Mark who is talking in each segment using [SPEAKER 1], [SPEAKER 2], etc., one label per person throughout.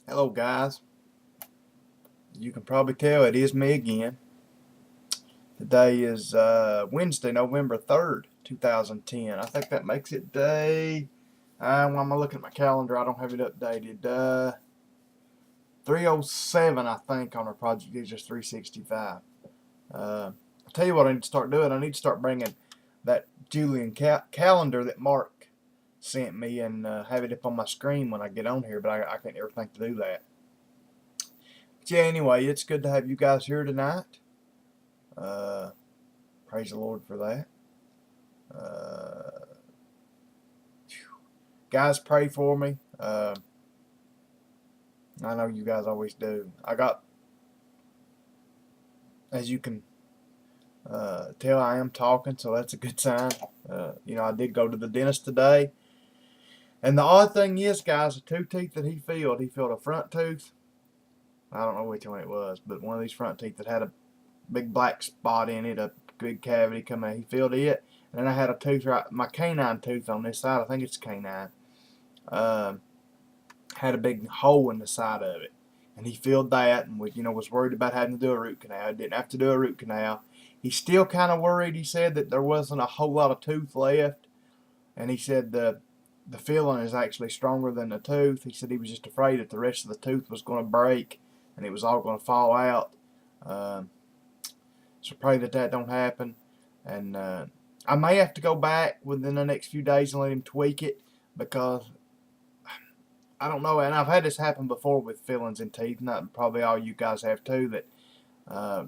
[SPEAKER 1] Hello guys, you can probably tell it is me again. Today is Wednesday, November 3rd, 2010. I think that makes it day, why am I looking at my calendar? I don't have it updated. 307 I think on our project is just 365. I'll tell you what I need to start doing. I need to start bringing that Julian calendar that Mark sent me and have it up on my screen when I get on here, but I can't ever think to do that. But yeah, anyway, it's good to have you guys here tonight. Uh, Praise the Lord for that. Uh, Guys, pray for me. I know you guys always do. I got, as you can tell, I am talking, so that's a good sign. I did go to the dentist today. And the odd thing is, guys, the two teeth that he filled a front tooth. I don't know which one it was, but one of these front teeth that had a big black spot in it, a big cavity coming out. He filled it. And then I had a tooth right, my canine tooth on this side. I think it's canine. Um, had a big hole in the side of it, and he filled that, and was worried about having to do a root canal. Didn't have to do a root canal. He's still kind of worried. He said that there wasn't a whole lot of tooth left, and he said the filling is actually stronger than the tooth. He said he was just afraid that the rest of the tooth was going to break and it was all going to fall out. Um, so pray that that don't happen. And I may have to go back within the next few days and let him tweak it, because I don't know, and I've had this happen before with fillings in teeth. Not probably all you guys have too. That uh,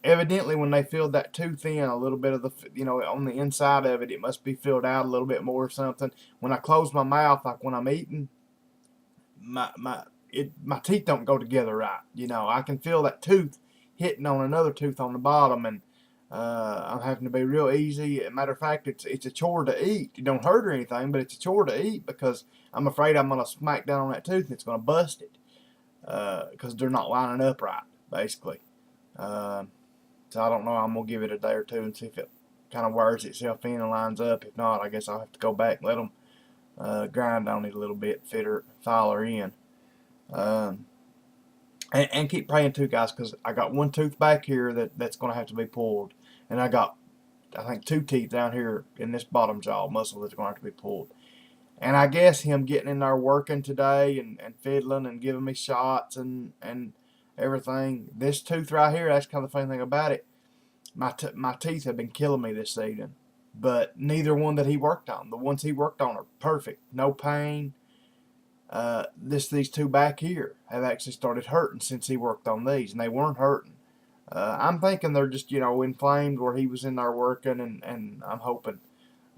[SPEAKER 1] evidently when they filled that tooth in, a little bit of the on the inside of it, it must be filled out a little bit more or something. When I close my mouth, like when I'm eating, my teeth don't go together right. I can feel that tooth hitting on another tooth on the bottom, and I'm having to be real easy. As a matter of fact, it's a chore to eat. It don't hurt or anything, but it's a chore to eat because I'm afraid I'm gonna smack down on that tooth and it's gonna bust it, because they're not lining up right, basically. Uh, so I don't know. I'm gonna give it a day or two and see if it kind of wears itself in and lines up. If not, I guess I'll have to go back and let them grind on it a little bit, file her in. Um, and keep praying too, guys, because I got one tooth back here that's going to have to be pulled, and I think two teeth down here in this bottom jaw muscle that's going to have to be pulled. And I guess him getting in there working today and fiddling and giving me shots and everything. This tooth right here, that's kind of the funny thing about it. My teeth have been killing me this season, but neither one that he worked on. The ones he worked on are perfect, no pain. These two back here have actually started hurting since he worked on these, and they weren't hurting. I'm thinking they're just inflamed where he was in there working, and I'm hoping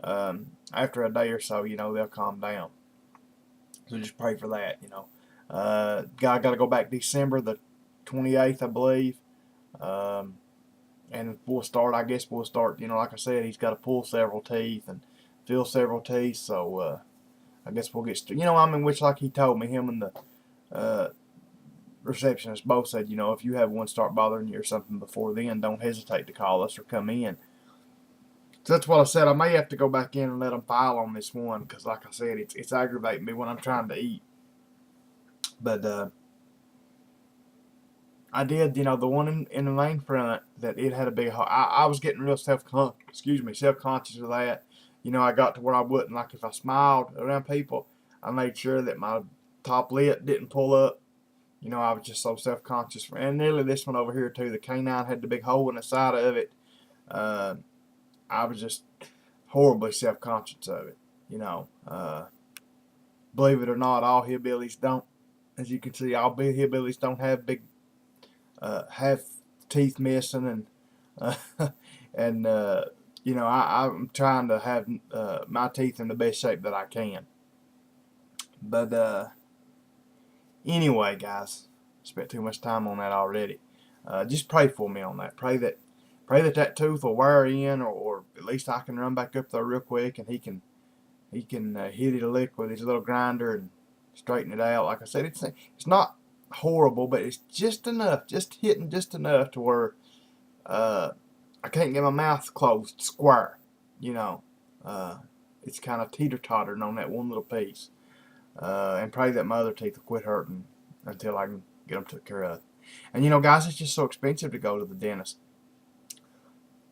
[SPEAKER 1] after a day or so they'll calm down. So just pray for that. Guy got to go back December the 28th, I believe. Um, and we'll start. I guess we'll start. Like I said, he's got to pull several teeth and fill several teeth. So I guess we'll get. Which like he told me, him and the uh, receptionist both said, if you have one start bothering you or something before then, don't hesitate to call us or come in. So that's what I said. I may have to go back in and let them file on this one because, like I said, it's aggravating me when I'm trying to eat. But I did, the one in the main front that it had a big hole. I was getting real self conscious of that. I got to where I wouldn't, like, if I smiled around people, I made sure that my top lip didn't pull up. I was just so self conscious. And nearly this one over here too. The canine had the big hole in the side of it. Uh, I was just horribly self conscious of it. Believe it or not, all hillbillies don't. As you can see, all big hillbillies don't have teeth missing, and I'm trying to have my teeth in the best shape that I can. But anyway, guys, spent too much time on that already. Just pray for me on that. Pray that tooth will wear in, or at least I can run back up there real quick, and he can hit it a lick with his little grinder and straighten it out. Like I said, it's not horrible, but it's just enough, just hitting just enough to where uh, I can't get my mouth closed square. You know, uh, it's kind of teeter tottering on that one little piece. And pray that my other teeth will quit hurting until I can get them took care of. And you know, guys, it's just so expensive to go to the dentist.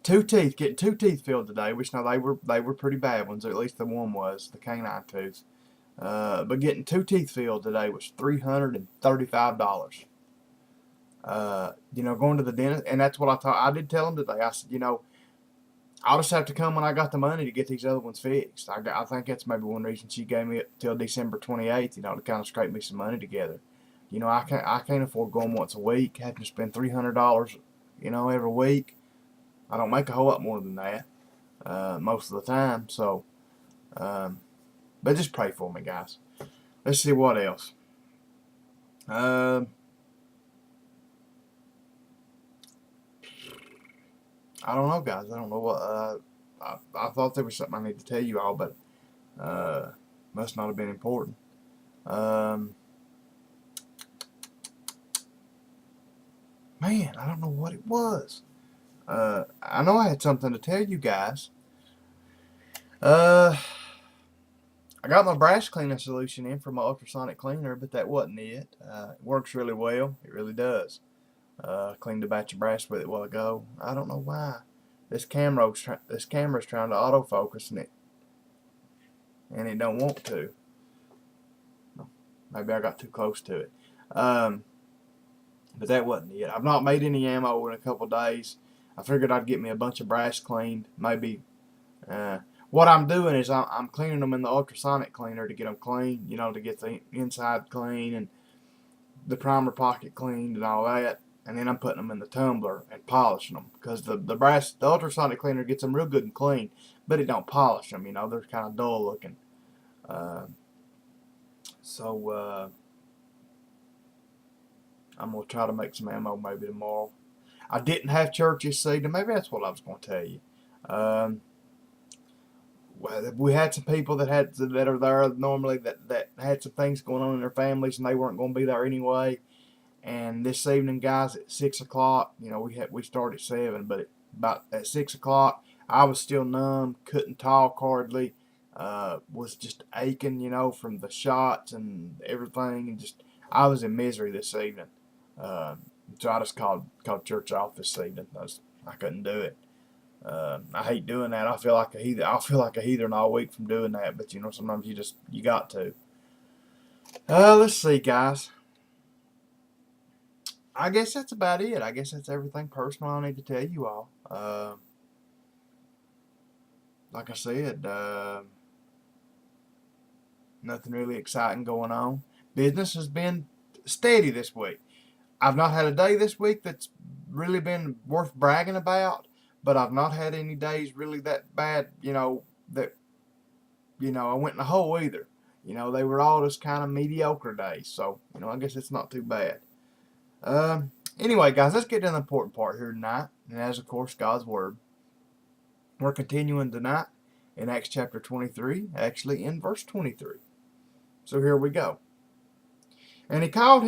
[SPEAKER 1] Getting 2 teeth filled today, which now they were pretty bad ones, or at least the one was, the canine tooth. But getting 2 teeth filled today was $335. You know, going to the dentist, and that's what I did tell him today. I said, you know, I'll just have to come when I got the money to get these other ones fixed. I think that's maybe one reason she gave me it till December 28th, you know, to kind of scrape me some money together. You know, I can't afford going once a week, having to spend $300, you know, every week. I don't make a whole lot more than that most of the time. So, but just pray for me, guys. Let's see what else. I don't know, guys. I don't know what. I thought there was something I need to tell you all, but must not have been important. Man, I don't know what it was. I know I had something to tell you guys. I got my brass cleaning solution in for my ultrasonic cleaner, but that wasn't it. It works really well. It really does. Cleaned a batch of brass with it a while ago. I don't know why. This camera's trying to autofocus and it don't want to. Maybe I got too close to it. But that wasn't it. I've not made any ammo in a couple of days. I figured I'd get me a bunch of brass cleaned. Maybe. What I'm doing is I'm cleaning them in the ultrasonic cleaner to get them clean. You know, to get the inside clean and the primer pocket cleaned and all that. And then I'm putting them in the tumbler and polishing them, because the ultrasonic cleaner gets them real good and clean, but it don't polish them. You know, they're kind of dull looking. So I'm gonna try to make some ammo maybe tomorrow. I didn't have church this evening. Maybe that's what I was gonna tell you. Well, we had some people that are there normally that had some things going on in their families, and they weren't going to be there anyway. And this evening, guys, at 6 o'clock, you know, we started at 7, but about at 6 o'clock, I was still numb, couldn't talk hardly, was just aching, you know, from the shots and everything, and just I was in misery this evening. So I just called church off this evening. I couldn't do it. I hate doing that. I feel like a heathen. I feel like a heathen all week from doing that, but you know, sometimes you got to. Let's see, guys. I guess that's about it. I guess that's everything personal I need to tell you all. Like I said, nothing really exciting going on. Business has been steady this week. I've not had a day this week that's really been worth bragging about, but I've not had any days really that bad, you know, that, you know, I went in a hole either. You know, they were all just kind of mediocre days. So, you know, I guess it's not too bad. Anyway, guys, let's get to the important part here tonight, and as of course God's Word. We're continuing tonight in Acts chapter 23, actually in verse 23. So here we go. And he called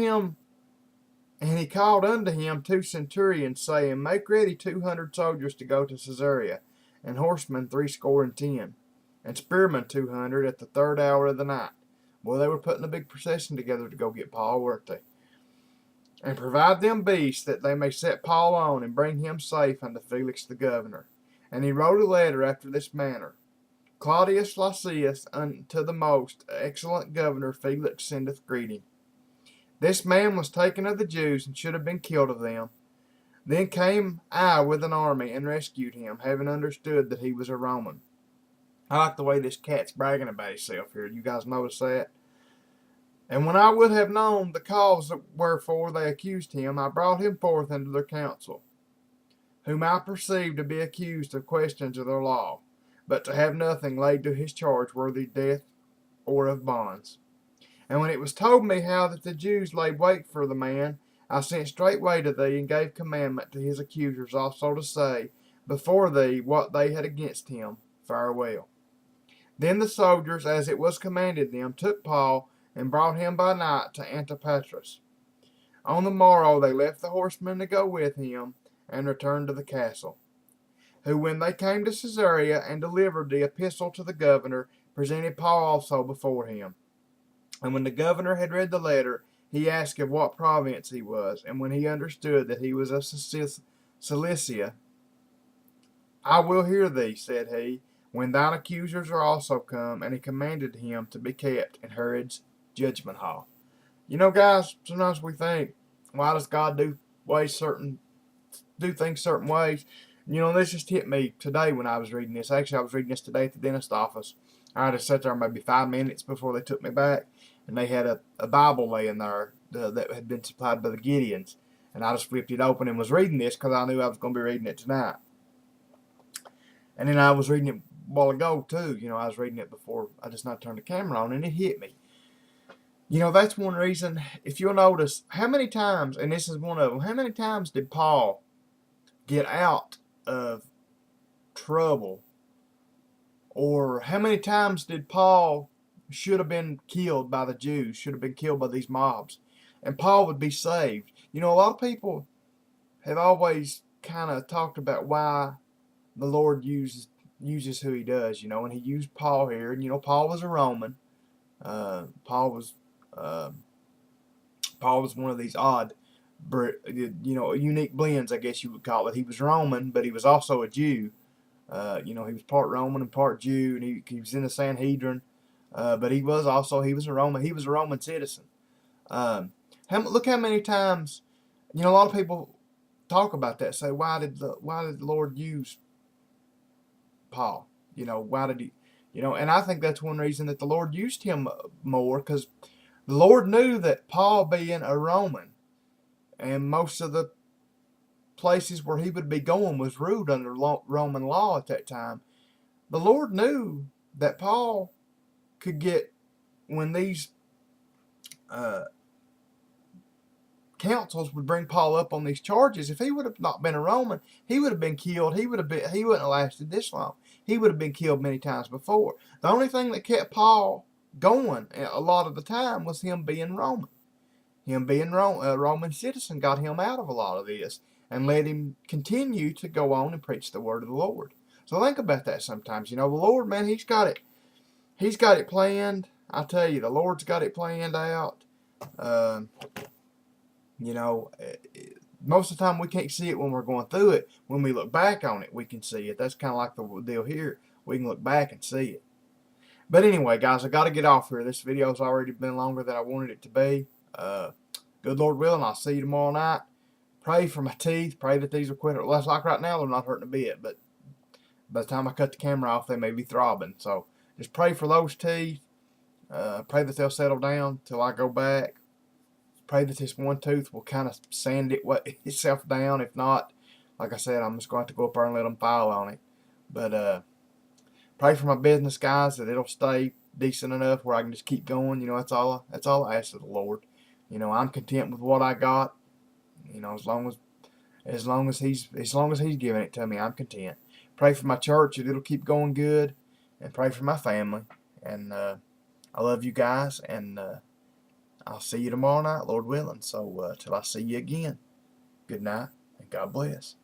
[SPEAKER 1] unto him 2 centurions, saying, Make ready 200 soldiers to go to Caesarea, and horsemen 70, and spearmen 200 at the 3rd hour of the night. Well, they were putting a big procession together to go get Paul, weren't they? And provide them beasts, that they may set Paul on, and bring him safe unto Felix the governor. And he wrote a letter after this manner. Claudius Lysias, unto the most excellent governor Felix sendeth greeting. This man was taken of the Jews, and should have been killed of them. Then came I with an army, and rescued him, having understood that he was a Roman. I like the way this cat's bragging about himself here. You guys notice that? And when I would have known the cause wherefore they accused him, I brought him forth into their council, whom I perceived to be accused of questions of their law, but to have nothing laid to his charge worthy of death or of bonds. And when it was told me how that the Jews laid wait for the man, I sent straightway to thee, and gave commandment to his accusers also to say before thee what they had against him. Farewell. Then the soldiers, as it was commanded them, took Paul, and brought him by night to Antipatris. On the morrow they left the horsemen to go with him, and returned to the castle. Who, when they came to Caesarea, and delivered the epistle to the governor, presented Paul also before him. And when the governor had read the letter, he asked of what province he was, and when he understood that he was of Cilicia, I will hear thee, said he, when thine accusers are also come, and he commanded him to be kept in Herod's judgment hall. You know, guys, sometimes we think, why does God do things certain ways? You know, this just hit me today when I was reading this. Actually, I was reading this today at the dentist office. I had to sit there maybe 5 minutes before they took me back, and they had a Bible laying there that had been supplied by the Gideons. And I just flipped it open and was reading this because I knew I was going to be reading it tonight. And then I was reading it a while ago, too. You know, I was reading it before I just not turned the camera on, and it hit me. You know, that's one reason, if you'll notice, how many times, and this is one of them, how many times did Paul get out of trouble? Or how many times did Paul should have been killed by the Jews, should have been killed by these mobs, and Paul would be saved? You know, a lot of people have always kind of talked about why the Lord uses who he does, you know, and he used Paul here. And, you know, Paul was a Roman. Paul was one of these odd, you know, unique blends, I guess you would call it. He was Roman, but he was also a Jew. You know, he was part Roman and part Jew, and he was in the Sanhedrin. But he was a Roman. He was a Roman citizen. Look how many times, you know, a lot of people talk about that. Say, why did the Lord use Paul? You know, why did he? You know, and I think that's one reason that the Lord used him more, because the Lord knew that Paul, being a Roman, and most of the places where he would be going was ruled under Roman law at that time. The Lord knew that Paul could get, when these councils would bring Paul up on these charges, if he would have not been a Roman, he would have been killed. He wouldn't have lasted this long. He would have been killed many times before. The only thing that kept Paul going a lot of the time was him being Roman. Him being a Roman citizen got him out of a lot of this and let him continue to go on and preach the word of the Lord. So think about that sometimes. You know, the Lord, man, He's got it planned. I tell you, the Lord's got it planned out. You know, most of the time we can't see it when we're going through it. When we look back on it, we can see it. That's kind of like the deal here. We can look back and see it. But anyway, guys, I got to get off here. This video's already been longer than I wanted it to be. Good Lord willing, I'll see you tomorrow night. Pray for my teeth. Pray that these will quit. Less like right now, they're not hurting a bit. But by the time I cut the camera off, they may be throbbing. So just pray for those teeth. Pray that they'll settle down till I go back. Pray that this one tooth will kind of sand itself down. If not, like I said, I'm just going to have to go up there and let them file on it. But pray for my business, guys, that it'll stay decent enough where I can just keep going. You know, that's all I ask of the Lord. You know, I'm content with what I got. You know, as long as He's giving it to me, I'm content. Pray for my church that it'll keep going good, and pray for my family. And I love you guys, and I'll see you tomorrow night, Lord willing. So till I see you again, good night, and God bless.